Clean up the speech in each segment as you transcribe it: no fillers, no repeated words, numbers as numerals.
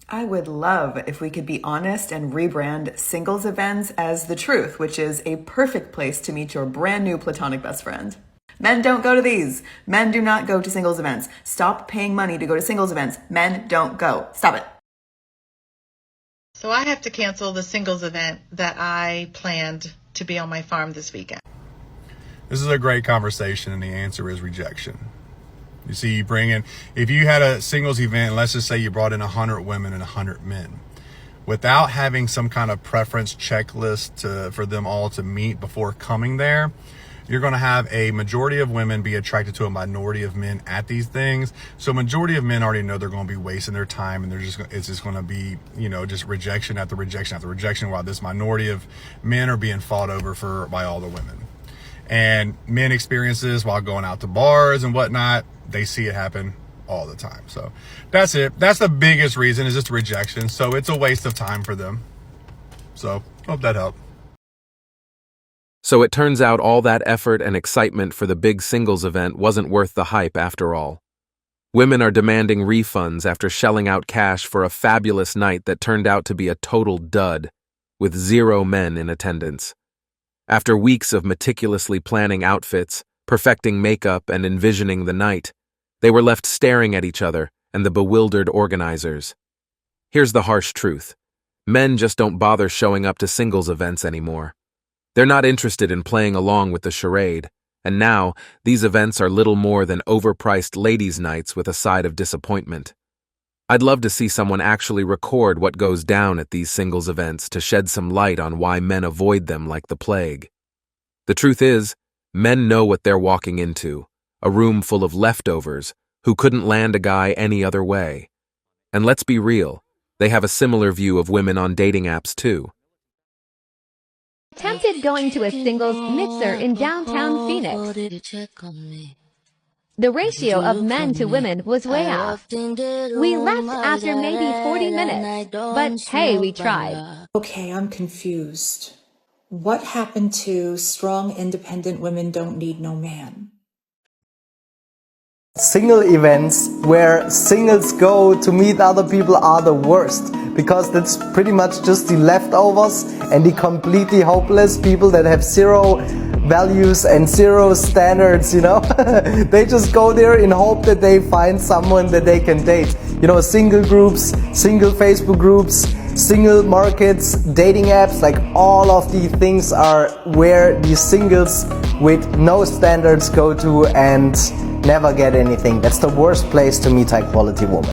I would love if we could be honest and rebrand singles events as the truth, which is a perfect place to meet your brand new platonic best friend. Men don't go to these. Men do not go to singles events. Stop paying money to go to singles events. Men don't go. Stop it. So I have to cancel the singles event that I planned to be on my farm this weekend. This is a great conversation, and the answer is rejection. You see, if you had a singles event, let's just say you brought in 100 women and 100 men, without having some kind of preference checklist for them all to meet before coming there, you're going to have a majority of women be attracted to a minority of men at these things. So majority of men already know they're going to be wasting their time, and it's just going to be, just rejection after rejection after rejection, while this minority of men are being fought over by all the women. And men experience this while going out to bars and whatnot. They see it happen all the time. So that's it. That's the biggest reason, is just rejection. So it's a waste of time for them. So hope that helped. So it turns out all that effort and excitement for the big singles event wasn't worth the hype after all. Women are demanding refunds after shelling out cash for a fabulous night that turned out to be a total dud, with 0 men in attendance. After weeks of meticulously planning outfits, perfecting makeup, and envisioning the night, they were left staring at each other and the bewildered organizers. Here's the harsh truth. Men just don't bother showing up to singles events anymore. They're not interested in playing along with the charade, and now these events are little more than overpriced ladies' nights with a side of disappointment. I'd love to see someone actually record what goes down at these singles events to shed some light on why men avoid them like the plague. The truth is, men know what they're walking into, a room full of leftovers who couldn't land a guy any other way. And let's be real, they have a similar view of women on dating apps too. Attempted going to a singles mixer in downtown Phoenix. The ratio of men to women was way off. We left after maybe 40 minutes, but hey, we tried. Okay, I'm confused. What happened to strong, independent women don't need no man? Single events where singles go to meet other people are the worst, because that's pretty much just the leftovers and the completely hopeless people that have 0 values and 0 standards, They just go there in hope that they find someone that they can date. Single groups, single Facebook groups, single markets, dating apps, like all of these things are where the singles with no standards go to and never get anything. That's the worst place to meet high-quality women.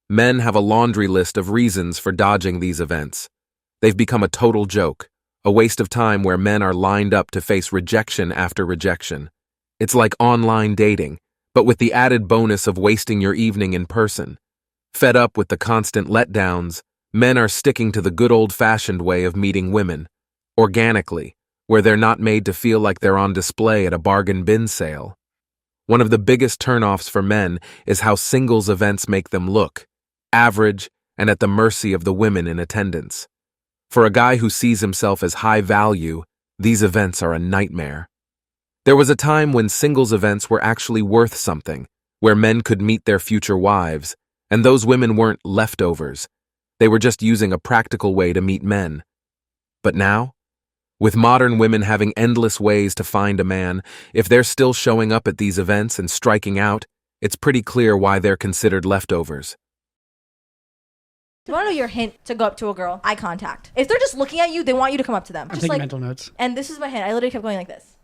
Men have a laundry list of reasons for dodging these events. They've become a total joke, a waste of time where men are lined up to face rejection after rejection. It's like online dating, but with the added bonus of wasting your evening in person. Fed up with the constant letdowns, men are sticking to the good old-fashioned way of meeting women, organically, where they're not made to feel like they're on display at a bargain bin sale. One of the biggest turnoffs for men is how singles events make them look, average and at the mercy of the women in attendance. For a guy who sees himself as high value, these events are a nightmare. There was a time when singles events were actually worth something, where men could meet their future wives, and those women weren't leftovers. They were just using a practical way to meet men. But now, with modern women having endless ways to find a man, if they're still showing up at these events and striking out, it's pretty clear why they're considered leftovers. Do you want to know your hint to go up to a girl? Eye contact. If they're just looking at you, they want you to come up to them. I'm just taking mental notes. And this is my hint. I literally kept going like this.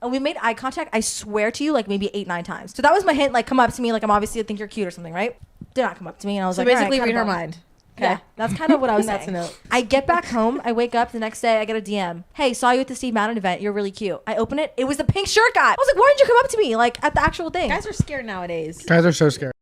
And we made eye contact, I swear to you, like maybe 8-9 times. So that was my hint, like come up to me, like I'm obviously think you're cute or something, right? Did not come up to me, and I was So like, basically all right, read her kinda mind. Okay. Yeah, that's kind of what I was saying. That's a note. I get back home, I wake up the next day, I get a DM. Hey, saw you at the Steve Madden event. You're really cute. I open it. It was the pink shirt guy. I was like, why didn't you come up to me, like at the actual thing? Guys are scared nowadays. Guys are so scared.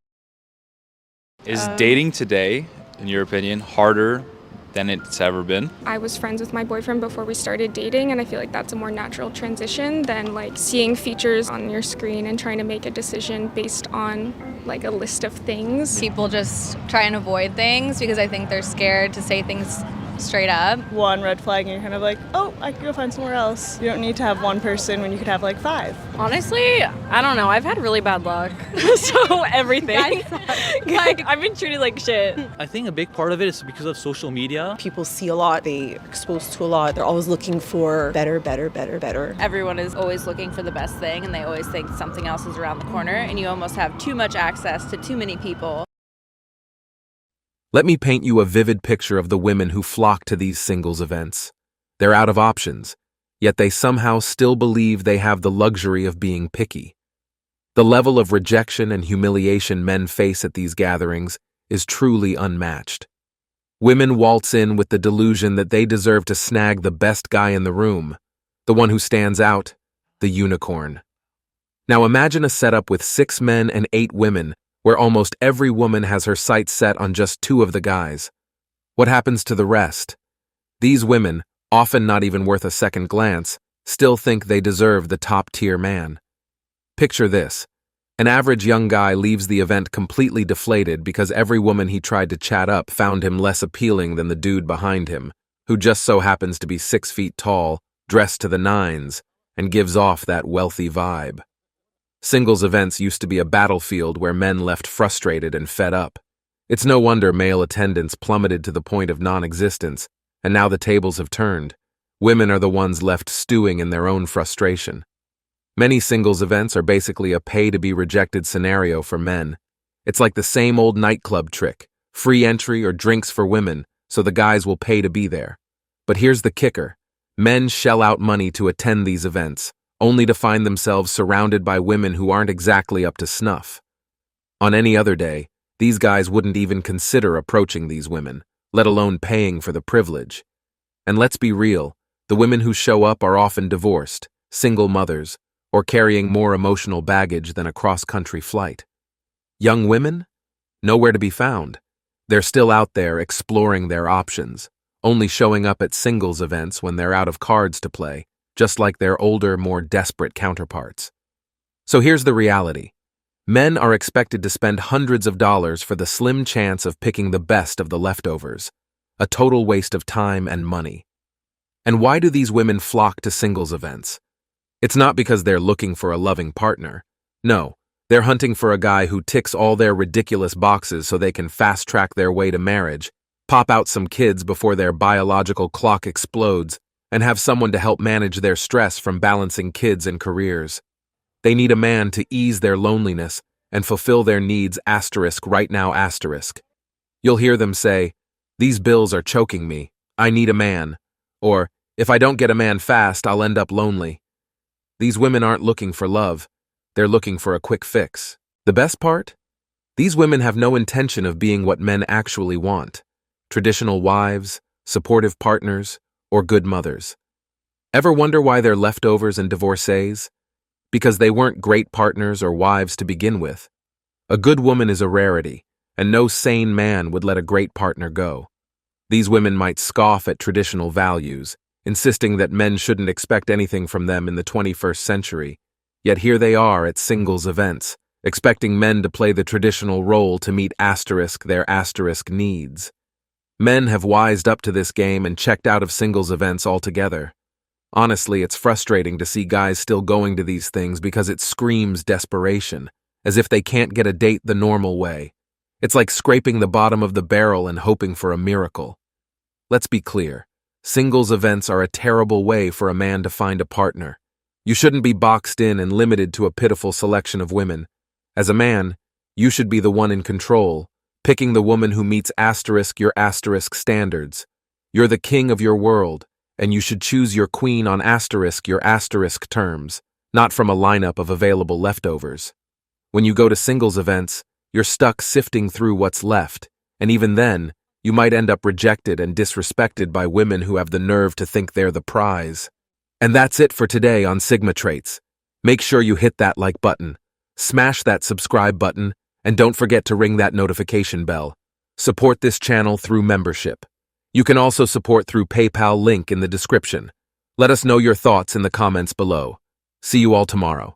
Is dating today, in your opinion, harder than it's ever been? I was friends with my boyfriend before we started dating, and I feel like that's a more natural transition than like seeing features on your screen and trying to make a decision based on like a list of things. People just try and avoid things because I think they're scared to say things straight up. One red flag and you're kind of like, oh, I could go find somewhere else. You don't need to have one person when you could have like 5. Honestly, I don't know. I've had really bad luck. So everything. Like, I've been treated like shit. I think a big part of it is because of social media. People see a lot, they are exposed to a lot. They're always looking for better. Everyone is always looking for the best thing, and they always think something else is around the corner, and you almost have too much access to too many people. Let me paint you a vivid picture of the women who flock to these singles events. They're out of options, yet they somehow still believe they have the luxury of being picky. The level of rejection and humiliation men face at these gatherings is truly unmatched. Women waltz in with the delusion that they deserve to snag the best guy in the room, the one who stands out, the unicorn. Now imagine a setup with 6 men and 8 women, where almost every woman has her sights set on just 2 of the guys. What happens to the rest? These women, often not even worth a second glance, still think they deserve the top-tier man. Picture this. An average young guy leaves the event completely deflated because every woman he tried to chat up found him less appealing than the dude behind him, who just so happens to be 6 feet tall, dressed to the nines, and gives off that wealthy vibe. Singles events used to be a battlefield where men left frustrated and fed up. It's no wonder male attendance plummeted to the point of non-existence, and now the tables have turned. Women are the ones left stewing in their own frustration. Many singles events are basically a pay-to-be-rejected scenario for men. It's like the same old nightclub trick, free entry or drinks for women, so the guys will pay to be there. But here's the kicker. Men shell out money to attend these events, only to find themselves surrounded by women who aren't exactly up to snuff. On any other day, these guys wouldn't even consider approaching these women, let alone paying for the privilege. And let's be real, the women who show up are often divorced, single mothers, or carrying more emotional baggage than a cross-country flight. Young women? Nowhere to be found. They're still out there exploring their options, only showing up at singles events when they're out of cards to play, just like their older, more desperate counterparts. So here's the reality. Men are expected to spend hundreds of dollars for the slim chance of picking the best of the leftovers, a total waste of time and money. And why do these women flock to singles events? It's not because they're looking for a loving partner. No, they're hunting for a guy who ticks all their ridiculous boxes so they can fast-track their way to marriage, pop out some kids before their biological clock explodes, and have someone to help manage their stress from balancing kids and careers. They need a man to ease their loneliness and fulfill their needs right now. You'll hear them say, "These bills are choking me. I need a man." Or, "If I don't get a man fast, I'll end up lonely." These women aren't looking for love. They're looking for a quick fix. The best part? These women have no intention of being what men actually want: traditional wives, supportive partners, or good mothers. Ever wonder why they're leftovers and divorcees? Because they weren't great partners or wives to begin with. A good woman is a rarity, and no sane man would let a great partner go. These women might scoff at traditional values, insisting that men shouldn't expect anything from them in the 21st century, yet here they are at singles events, expecting men to play the traditional role to meet their needs. Men have wised up to this game and checked out of singles events altogether. Honestly, it's frustrating to see guys still going to these things because it screams desperation, as if they can't get a date the normal way. It's like scraping the bottom of the barrel and hoping for a miracle. Let's be clear. Singles events are a terrible way for a man to find a partner. You shouldn't be boxed in and limited to a pitiful selection of women. As a man, you should be the one in control, picking the woman who meets your standards. You're the king of your world, and you should choose your queen on your terms, not from a lineup of available leftovers. When you go to singles events, you're stuck sifting through what's left, and even then, you might end up rejected and disrespected by women who have the nerve to think they're the prize. And that's it for today on Sigma Traits. Make sure you hit that like button, smash that subscribe button, and don't forget to ring that notification bell. Support this channel through membership. You can also support through PayPal, link in the description. Let us know your thoughts in the comments below. See you all tomorrow.